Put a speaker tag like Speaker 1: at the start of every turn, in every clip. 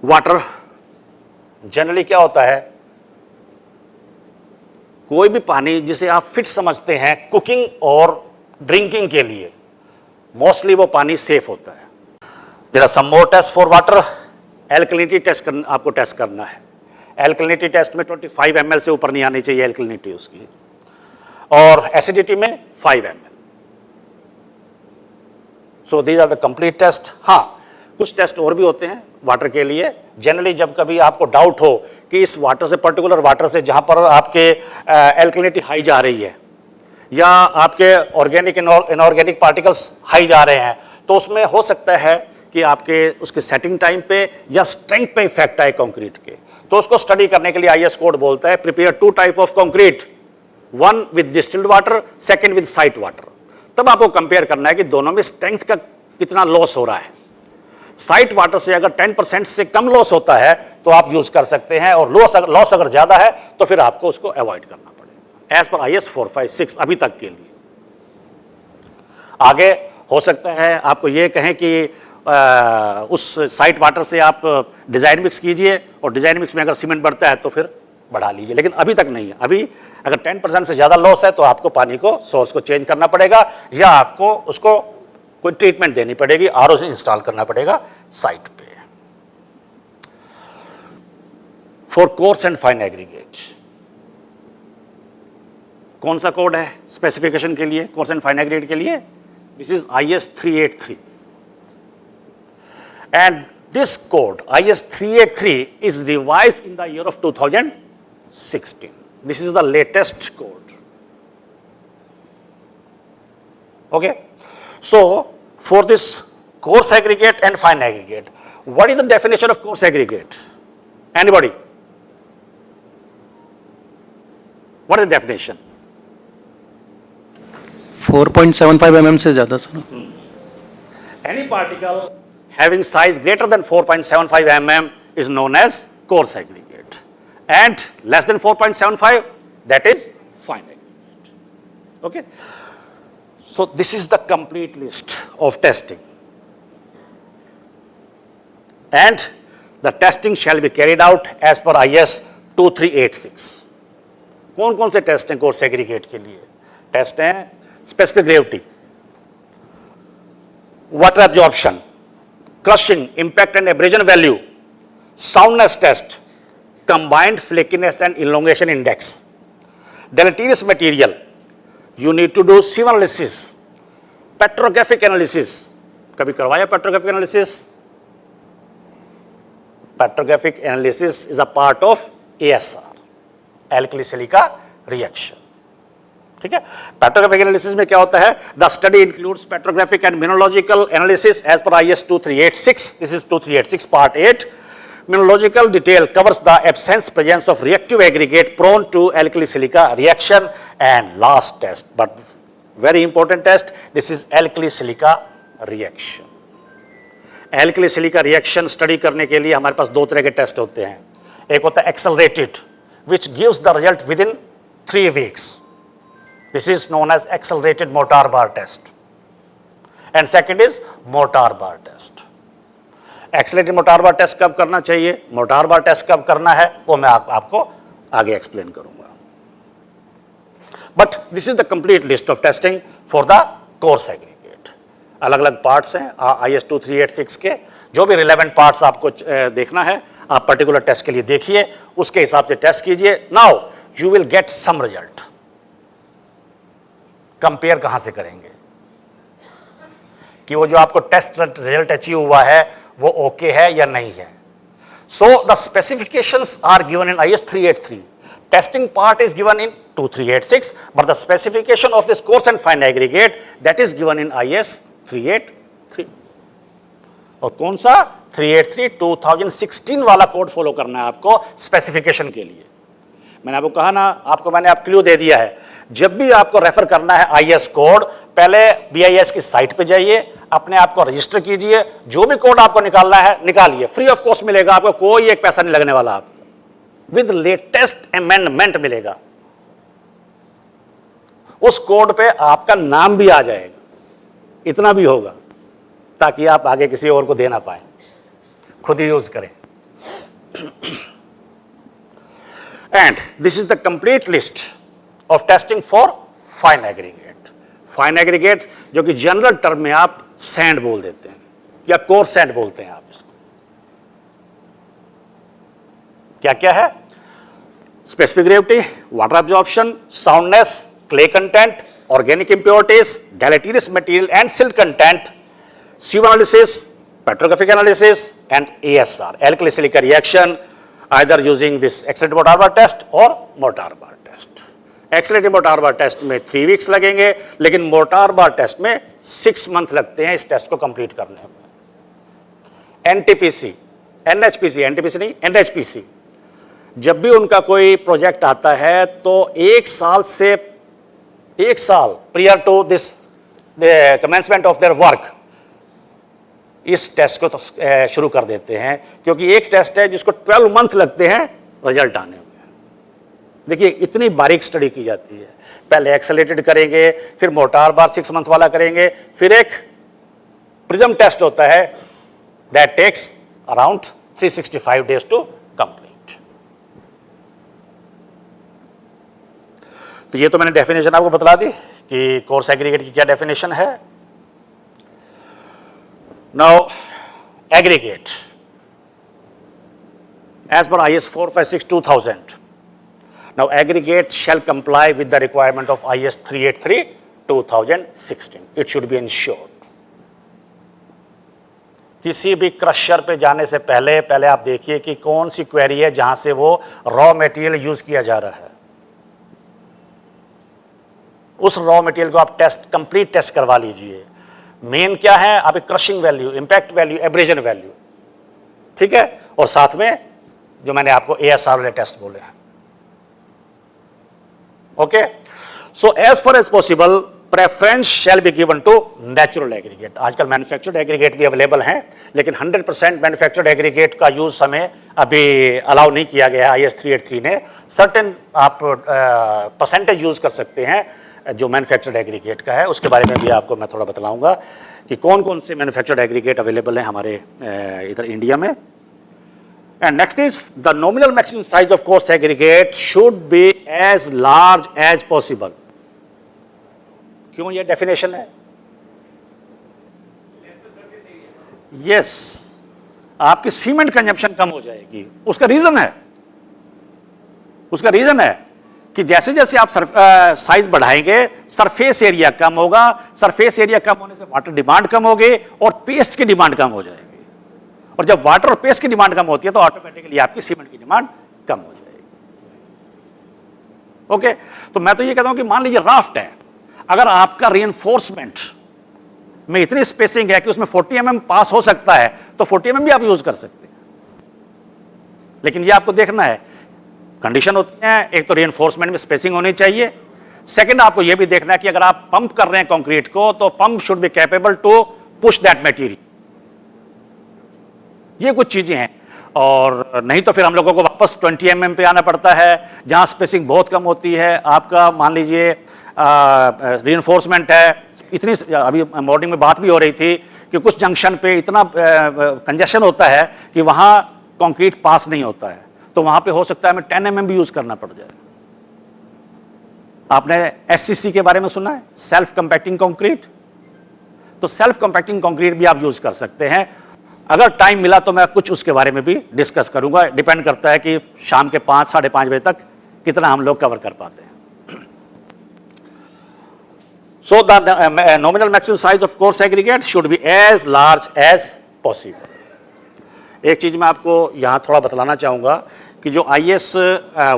Speaker 1: Water generally क्या होता है, कोई भी पानी जिसे आप फिट समझते हैं कुकिंग और ड्रिंकिंग के लिए, मोस्टली वो पानी सेफ होता है। There are some more test for water. Alkalinity test आपको टेस्ट करना है। एल्कलिनिटी टेस्ट में 25 ml से ऊपर नहीं आनी चाहिए एल्कलिनिटी उसकी, और एसिडिटी में 5 ml। So these are the complete test. हाँ, कुछ टेस्ट और भी होते हैं वाटर के लिए। जनरली जब कभी आपको डाउट हो कि इस वाटर से, पर्टिकुलर वाटर से जहां पर आपके एल्कलिनिटी हाई जा रही है या आपके ऑर्गेनिक इनऑर्गेनिक पार्टिकल्स हाई जा रहे हैं, तो उसमें हो सकता है कि आपके उसके सेटिंग टाइम पे या स्ट्रेंथ पे इफेक्ट आए कंक्रीट के। तो उसको स्टडी करने के लिए आईएस कोड बोलता है prepare 2 type of concrete, one with distilled water, second with site water. तब आपको कंपेयर करना है कि दोनों में स्ट्रेंथ का कितना लॉस हो रहा है। साइट वाटर से अगर 10% से कम लॉस होता है तो आप यूज कर सकते हैं, और लॉस अगर ज्यादा है तो फिर आपको उसको अवॉइड करना पड़ेगा, एज पर आईएस 456 अभी तक के लिए। आगे हो सकता है आपको ये कहें कि उस साइट वाटर से आप डिजाइन मिक्स कीजिए, और डिजाइन मिक्स में अगर सीमेंट बढ़ता है तो फिर बढ़ा लीजिए, लेकिन अभी तक नहीं है। अभी अगर 10% से ज्यादा लॉस है तो आपको पानी को, सोर्स को चेंज करना पड़ेगा, या आपको उसको कोई ट्रीटमेंट देनी पड़ेगी, आरओ से इंस्टॉल करना पड़ेगा साइट पे। For course and fine aggregate, कौन सा कोड है स्पेसिफिकेशन के लिए, कोर्स एंड फाइन एग्रीगेट के लिए? This is IS 383, and this code IS 383 is revised in the year of 2016. This is the latest code. Okay, so for this coarse aggregate and fine aggregate, what is the definition of coarse aggregate? Anybody? What is the definition?
Speaker 2: 4.75 mm से ज्यादा sir.
Speaker 1: Any particle having size greater than 4.75 mm is known as coarse aggregate, and less than 4.75, that is fine aggregate. Okay, so this is the complete list of testing, and the testing shall be carried out as per IS 2386. कौन कौन से test हैं coarse aggregate के लिए? Test हैं specific gravity, water absorption, crushing, impact and abrasion value, soundness test, combined flakiness and elongation index, deleterious material, you need to do sieve analysis, petrographic analysis. कभी करवाया petrographic analysis? Petrographic analysis is a part of ASR, alkali silica reaction. ठीक है, petrographic analysis में क्या होता है? The study includes petrographic and mineralogical analysis as पर IS 2386. This is 2386 part 8. Mineralogical detail covers the absence presence of reactive aggregate prone to alkali silica reaction. And last test, but very important test, this is alkali silica reaction. Alkali silica reaction study करने के लिए हमारे पास 2 तरह के test होते हैं. एक होता है accelerated, which gives the result with in 3 weeks. This is known as accelerated mortar bar test, and second is mortar bar test. Accelerated mortar bar test कब करना चाहिए, mortar bar test कब करना है, वो मैं आपको आगे एक्सप्लेन करूंगा. But this is the complete list of testing for the coarse aggregate. अलग अलग पार्ट्स हैं IS 2386 के. जो भी रिलेवेंट पार्ट्स आपको देखना है, आप पर्टिकुलर टेस्ट के लिए देखिए, उसके हिसाब से टेस्ट कीजिए. Now you will get some result. Compare कहां से करेंगे कि वो जो आपको टेस्ट रिजल्ट अचीव हुआ है वो ओके है या नहीं है. So the specifications are given in IS 383. Testing part is given in 2386, but the specification of this coarse and fine aggregate that is given in IS 383. और कौन सा? 383 2016 वाला कोड फॉलो करना है आपको स्पेसिफिकेशन के लिए. मैंने आपको कहा ना, आपको मैंने आप क्लू दे दिया है. जब भी आपको रेफर करना है IS कोड, पहले BIS की साइट पे जाइए, अपने आप को रजिस्टर कीजिए, जो भी कोड आपको निकालना है निकालिए, फ्री ऑफ कॉस्ट मिलेगा आपको, कोई एक पैसा नहीं लगने वाला, आपको विद लेटेस्ट अमेंडमेंट मिलेगा. उस कोड पे आपका नाम भी आ जाएगा, इतना भी होगा ताकि आप आगे किसी और को दे ना पाए, खुद ही यूज करें. And this is the complete list of testing for fine aggregate. Fine aggregate जो कि जनरल टर्म में आप सैंड बोल देते हैं या कोर सैंड बोलते हैं आप इसको। क्या क्या है? Specific gravity, water absorption, soundness, clay content, organic impurities, deleterious material and silt content, sieve analysis, petrographic analysis and ASR, alkali silica reaction, either using this accelerated Mortar-Bar test or Mortar-Bar test. Accelerated Mortar-Bar test में 3 weeks लगेंगे, लेकिन Mortar-Bar test में 6 month लगते हैं इस test को complete करने में। NTPC, NHPC, NTPC नहीं, NHPC, जब भी उनका कोई प्रोजेक्ट आता है तो 1 साल prior to this the commencement of their work इस टेस्ट को तो शुरू कर देते हैं, क्योंकि एक टेस्ट है जिसको 12 मंथ लगते हैं रिजल्ट आने में। देखिए इतनी बारीक स्टडी की जाती है, पहले एक्सेलरेटेड करेंगे, फिर Mortar-Bar 6 मंथ वाला करेंगे, फिर एक प्रिज्म टेस्ट होता है that takes around 365 days to complete. तो ये तो मैंने डेफिनेशन आपको बतला दी कि कोर्स एग्रीगेट की क्या डेफिनेशन है। नाउ एग्रीगेट एज पर IS 456/2000, now aggregate shall comply with the requirement of IS 383/2016। It should be ensured. किसी भी क्रशर पे जाने से पहले आप देखिए कि कौन सी क्वेरी है जहां से वो रॉ मटेरियल यूज किया जा रहा है, उस रॉ मटेरियल को आप कंप्लीट टेस्ट करवा लीजिए। मेन क्या है? आप crushing value, impact value, abrasion value, ठीक है, और साथ में जो मैंने आपको ASR वाले टेस्ट बोले हैं। Okay, so as far as possible preference shall be given to natural aggregate. आजकल मैन्युफैक्चर्ड एग्रीगेट भी अवेलेबल हैं, लेकिन 100% मैन्युफैक्चर्ड एग्रीगेट का यूज हमें अभी अलाउ नहीं किया गया है IS 383 ने। सर्टेन आप परसेंटेज यूज कर सकते हैं जो मैन्युफैक्चर्ड एग्रीगेट का है, उसके बारे में भी आपको मैं थोड़ा बतलाऊंगा कि कौन कौन से मैन्युफैक्चर्ड एग्रीगेट अवेलेबल हैं हमारे इधर इंडिया में। And next is the nominal maximum size of coarse aggregate should be as large as possible. क्यों ये डेफिनेशन है? यस, आपकी सीमेंट कंजप्शन कम हो जाएगी। उसका रीजन है कि जैसे जैसे आप साइज बढ़ाएंगे सरफेस एरिया कम होगा, सरफेस एरिया कम होने से वाटर डिमांड कम होगी और पेस्ट की डिमांड कम हो जाएगी, और जब वाटर और पेस्ट की डिमांड कम होती है तो ऑटोमेटिकली आपकी सीमेंट की डिमांड कम हो जाएगी। ओके, तो मैं तो ये कहता हूं कि मान लीजिए राफ्ट है, अगर आपका रीइंफोर्समेंट में इतनी स्पेसिंग है कि उसमें 40 mm पास हो सकता है तो 40 mm भी आप यूज कर सकते हैं, लेकिन ये आपको देखना है, कंडीशन होती है, एक तो रीइंफोर्समेंट में स्पेसिंग होनी चाहिए, सेकंड आपको यह भी देखना है कि अगर आप पंप कर रहे हैं कंक्रीट को तो pump should be capable to push that material. ये कुछ चीजें हैं, और नहीं तो फिर हम लोगों को वापस 20 mm पे आना पड़ता है जहां स्पेसिंग बहुत कम होती है। आपका मान लीजिए रीइंफोर्समेंट है, इतनी, अभी मॉर्निंग में बात भी हो रही थी कि कुछ जंक्शन पे इतना कंजेशन होता है कि वहां कंक्रीट पास नहीं होता है, तो वहां पे हो सकता है हमें 10 mm भी यूज करना पड़ जाए। आपने SCC के बारे में सुना है, सेल्फ कंपैक्टिंग कंक्रीट, तो सेल्फ कंपैक्टिंग कंक्रीट भी आप यूज कर सकते हैं। अगर टाइम मिला तो मैं कुछ उसके बारे में भी डिस्कस करूंगा, डिपेंड करता है कि शाम के 5 साढ़े 5 बजे तक कितना हम लोग कवर कर पाते हैं। So the nominal maximum size of coarse aggregate should be as large as possible. एक चीज मैं आपको यहां थोड़ा बतलाना चाहूंगा कि जो IS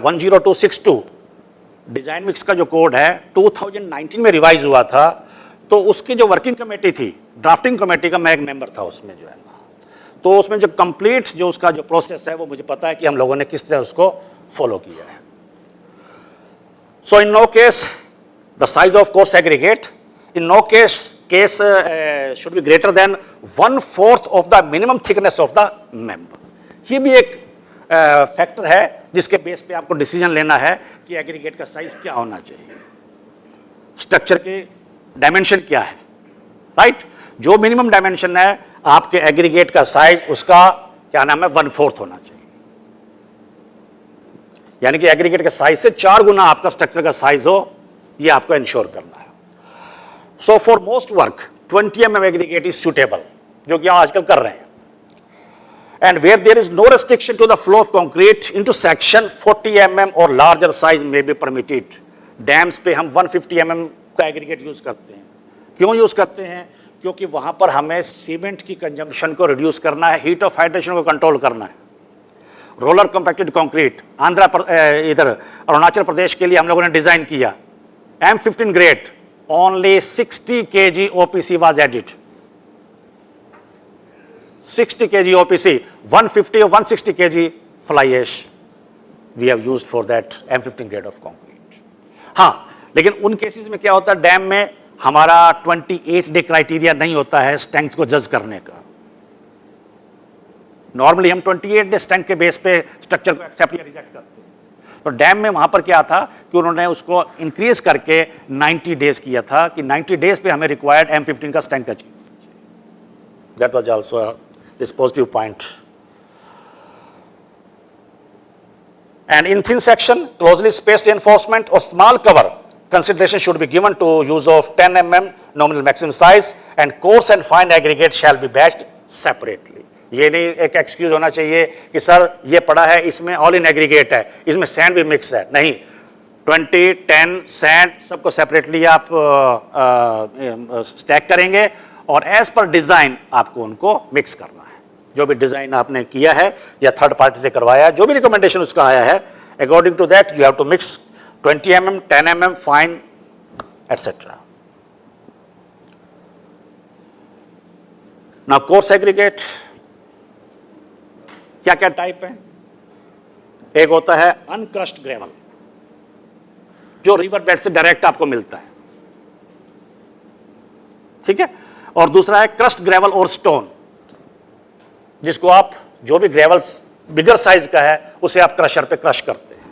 Speaker 1: 10262 डिजाइन मिक्स का जो कोड है 2019 में रिवाइज हुआ था, तो उसकी जो वर्किंग कमेटी थी, ड्राफ्टिंग कमेटी का मैं एक मेंबर था उसमें जो है ना, तो उसमें जो कंप्लीट जो उसका जो प्रोसेस है वो मुझे पता है कि हम लोगों ने किस तरह उसको फॉलो किया है। So in no case the size of coarse aggregate in no case should be greater than 1/4 of the minimum thickness of the member. ये भी एक फैक्टर है जिसके बेस पे आपको डिसीजन लेना है कि एग्रीगेट का साइज क्या होना चाहिए, स्ट्रक्चर के डायमेंशन क्या है, राइट? जो मिनिमम डायमेंशन है आपके एग्रीगेट का साइज, उसका क्या नाम है, 1/4 होना चाहिए। यानी कि एग्रीगेट के साइज से 4 गुना आपका स्ट्रक्चर का साइज हो, ये आपको इंश्योर करना है। So for most work 20 mm aggregate is suitable, जो कि हम आजकल कर रहे हैं। And where there is no restriction to the flow of concrete into section 40 mm और लार्जर साइज में बी परमिटेड। डैम्स पे हम 150 mm का एग्रीगेट यूज करते हैं। क्यों यूज करते हैं? क्योंकि वहां पर हमें सीमेंट की कंजम्पशन को रिड्यूस करना है, हीट ऑफ हाइड्रेशन को कंट्रोल करना है। रोलर कॉम्पैक्टेड कंक्रीट इधर अरुणाचल प्रदेश के लिए हम लोगों ने डिजाइन किया। M15 grade, only 60 kg OPC was added. 60 kg OPC, 150 or 160 kg fly ash we have used for that M15 grade of concrete। हाँ, लेकिन उन केसेस में क्या होता है, डैम में हमारा 28 डे क्राइटेरिया नहीं होता है स्ट्रेंथ को जज करने का। नॉर्मली हम 28 डे स्ट्रेंथ के बेस पे स्ट्रक्चर को एक्सेप्ट या रिजेक्ट करते हैं। तो डैम में वहां पर क्या था कि उन्होंने उसको इंक्रीज करके 90 डेज किया था कि 90 डेज पे हमें रिक्वायर्ड M15 का strength achieve. That was also this positive point. And in thin section, closely spaced reinforcement or small cover, consideration should be given to use of 10 mm nominal maximum size and coarse and fine aggregate shall be batched separately। ये नहीं एक excuse होना चाहिए कि sir ये पड़ा है, इसमें ऑल इन एग्रीगेट है, इसमें सैंड भी मिक्स है। नहीं, 20, 10 सैंड सबको सेपरेटली आप स्टैक करेंगे और एज पर डिजाइन आपको उनको मिक्स करना है। जो भी डिजाइन आपने किया है या थर्ड पार्टी से करवाया है, जो भी रिकमेंडेशन उसका आया है, according to that you have to mix 20 mm, 10 mm, fine etcetera. Now coarse aggregate क्या क्या टाइप है? एक होता है अनक्रस्ट ग्रेवल, जो रिवर बेड से डायरेक्ट आपको मिलता है, ठीक है। और दूसरा है क्रस्ट ग्रेवल और स्टोन, जिसको आप जो भी ग्रेवल्स बिगर साइज का है उसे आप क्रशर पे क्रश करते हैं,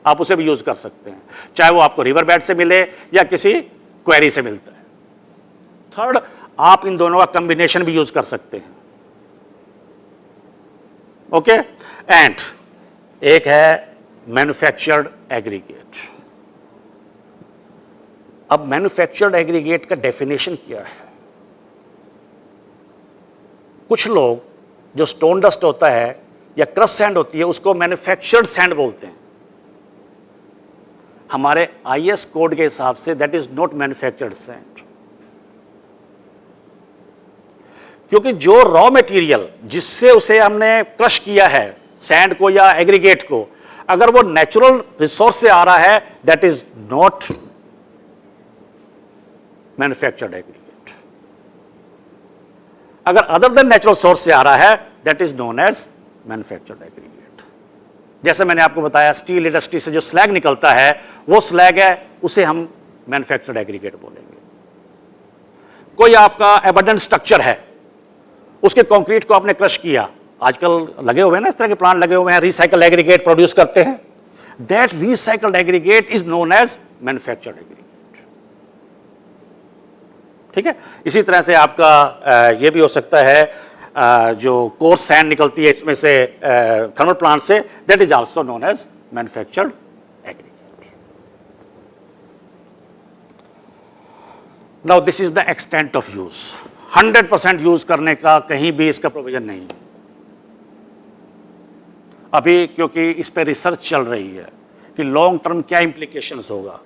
Speaker 1: आप उसे भी यूज कर सकते हैं, चाहे वो आपको रिवर बेड से मिले या किसी क्वेरी से मिलता है। थर्ड, आप इन दोनों का कॉम्बिनेशन भी यूज कर सकते हैं। ओके, एंड एक है मैन्युफैक्चर्ड एग्रीगेट। अब मैन्युफैक्चर्ड एग्रीगेट का डेफिनेशन क्या है? कुछ लोग जो स्टोन डस्ट होता है या क्रश सैंड होती है उसको मैन्युफैक्चर्ड सैंड बोलते हैं। हमारे IS कोड के हिसाब से that is not manufactured sand, क्योंकि जो रॉ मटेरियल जिससे उसे हमने क्रश किया है सैंड को या एग्रीगेट को, अगर वो नेचुरल रिसोर्स से आ रहा है that is not manufactured aggregate. अगर अदर देन नेचुरल सोर्स से आ रहा है that is known as manufactured aggregate. जैसे मैंने आपको बताया स्टील इंडस्ट्री से जो स्लैग निकलता है वो स्लैग है, उसे हम मैन्युफैक्चर्ड एग्रीगेट बोलेंगे। कोई आपका एबंडेंट स्ट्रक्चर है, उसके कंक्रीट को आपने क्रश किया, आजकल लगे हुए हैं ना इस तरह के प्लांट लगे हुए हैं, रिसाइकल एग्रीगेट प्रोड्यूस करते हैं, that recycled aggregate is known as manufactured aggregate, ठीक है। इसी तरह से आपका ये भी हो सकता है जो कोर्स सैंड निकलती है इसमें से थर्मल प्लांट से, that is also known as manufactured aggregate. Now this is the extent of use. 100% use करने का कहीं भी इसका प्रोविजन नहीं है अभी, क्योंकि इस पर रिसर्च चल रही है कि लॉन्ग टर्म क्या इंप्लीकेशंस होगा।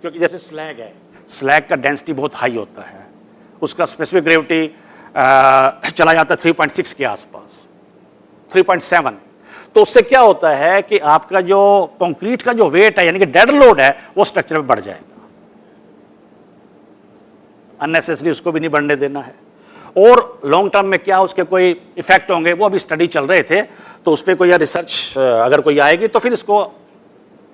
Speaker 1: क्योंकि जैसे स्लैग है, स्लैग का डेंसिटी बहुत हाई होता है, उसका स्पेसिफिक ग्रेविटी चला जाता है 3.6 के आसपास, 3.7। तो उससे क्या होता है कि आपका जो कंक्रीट का जो वेट है यानी कि डेड लोड है वो स्ट्रक्चर में बढ़ जाएगा, अननेसेसरी उसको भी नहीं बढ़ने देना है। और लॉन्ग टर्म में क्या उसके कोई इफेक्ट होंगे वो अभी स्टडी चल रहे थे, तो उस पर कोई रिसर्च अगर कोई आएगी तो फिर इसको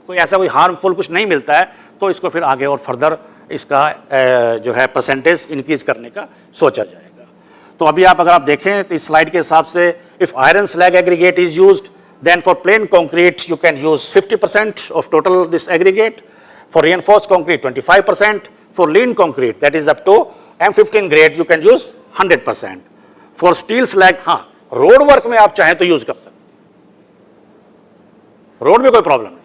Speaker 1: कोई ऐसा कोई हार्मफुल कुछ नहीं मिलता है तो इसको फिर आगे और फर्दर इसका जो है परसेंटेज इंक्रीज करने का सोचा जाएगा। तो अभी आप अगर आप देखें तो इस स्लाइड के हिसाब से if iron slag aggregate is used then for plain concrete you can use 50% of total this aggregate, for reinforced concrete 25%, for lean concrete that is up to M15 grade you can use 100%, for steel slag हाँ road work में आप चाहें तो use कर सकते, road में कोई problem नहीं,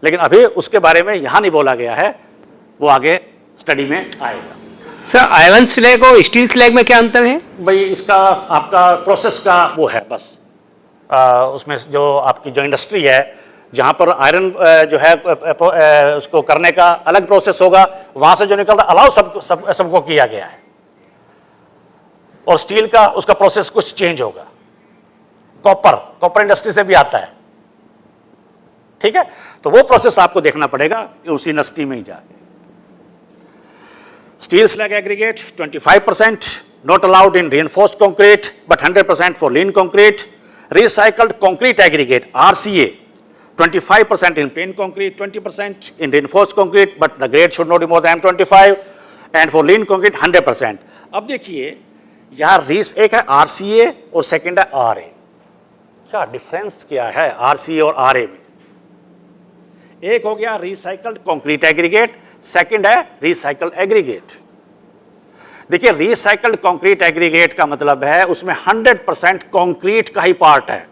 Speaker 1: लेकिन अभी उसके बारे में यहां नहीं बोला गया है, वो आगे स्टडी में आएगा।
Speaker 3: सर आयरन स्लैग और स्टील स्लैग में क्या अंतर है?
Speaker 1: भाई इसका आपका प्रोसेस का वो है बस, उसमें जो आपकी जो इंडस्ट्री है जहां पर आयरन जो है उसको करने का अलग प्रोसेस होगा, वहां से जो निकल रहा अलाउ सबको किया गया है, और स्टील का उसका प्रोसेस कुछ चेंज होगा। कॉपर इंडस्ट्री से भी आता है, ठीक है, तो वो प्रोसेस आपको देखना पड़ेगा उस इंडस्ट्री में ही जाके। Steel slag aggregate 25%, not allowed in reinforced concrete but 100% for lean concrete. Recycled concrete aggregate RCA 25% in plain concrete, 20% in reinforced concrete, but the grade should not be more than M25, and for lean concrete 100%. अब देखिए यहाँ एक है RCA और second है RA, क्या difference क्या है RCA और RA में? एक हो गया रिसाइकल्ड कंक्रीट एग्रीगेट, सेकंड है रिसाइकल्ड एग्रीगेट। देखिए रिसाइकल्ड कंक्रीट एग्रीगेट का मतलब है उसमें 100% कंक्रीट का ही पार्ट है,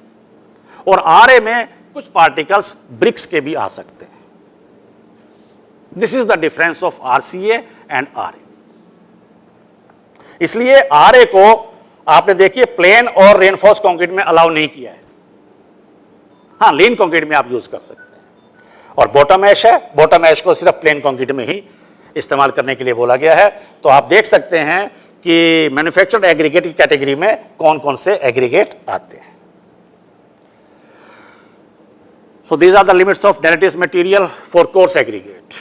Speaker 1: और आरए में कुछ पार्टिकल्स ब्रिक्स के भी आ सकते हैं। This is the difference of RCA and RA. इसलिए आरए को आपने देखिए प्लेन और रेनफोर्स कंक्रीट में अलाउ नहीं किया है, हाँ लीन कंक्रीट में आप यूज कर सकते हैं। और बॉटम ऐश है, बॉटम ऐश को सिर्फ प्लेन कंक्रीट में ही इस्तेमाल करने के लिए बोला गया है। तो आप देख सकते हैं कि मैन्युफैक्चर्ड एग्रीगेट की कैटेगरी में कौन कौन से एग्रीगेट आते हैं। So these are the limits of derivatives material for coarse aggregate.